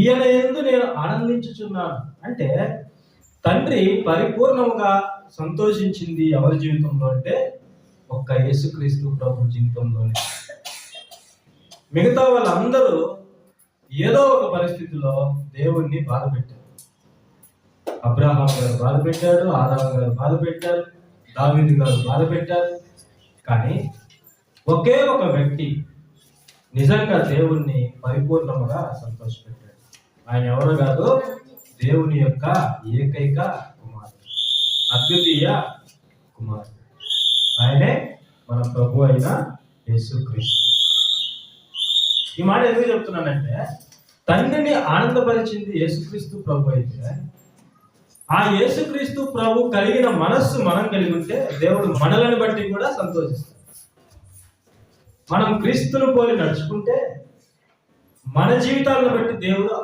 ఈయన యందు నేను ఆనందించుచున్నాను అంటే తండ్రి పరిపూర్ణముగా సంతోషించింది ఎవరి జీవితంలో అంటే ఒక్క యేసుక్రీస్తు ప్రభు జీవితంలోనే. మిగతా వాళ్ళందరూ ఏదో ఒక పరిస్థితిలో దేవుణ్ణి బాధ పెట్టారు. అబ్రహాం గారు బాధ పెట్టాడు, ఆదాము గారు బాధ పెట్టారు, దావీదు గారు బాధ పెట్టారు. కానీ ఒకే ఒక వ్యక్తి నిజంగా దేవుణ్ణి పరిపూర్ణముగా సంతోషపెట్టాడు. ఆయన ఎవరు కాదు, దేవుని యొక్క ఏకైక కుమారుడు, అద్వితీయ కుమారుడు. ఆయనే మన ప్రభు అయిన యేసుక్రీస్తు. ఈ మాట ఎందుకు చెప్తున్నానంటే తండ్రిని ఆనందపరిచింది యేసుక్రీస్తు ప్రభు అయితే ఆ యేసుక్రీస్తు ప్రభు కలిగిన మనస్సు మనం కలిగి ఉంటే దేవుడు మనలను బట్టి కూడా సంతోషిస్తాడు. మనం క్రీస్తును పోలి నడుచుకుంటే మన జీవితాలను బట్టి దేవుడు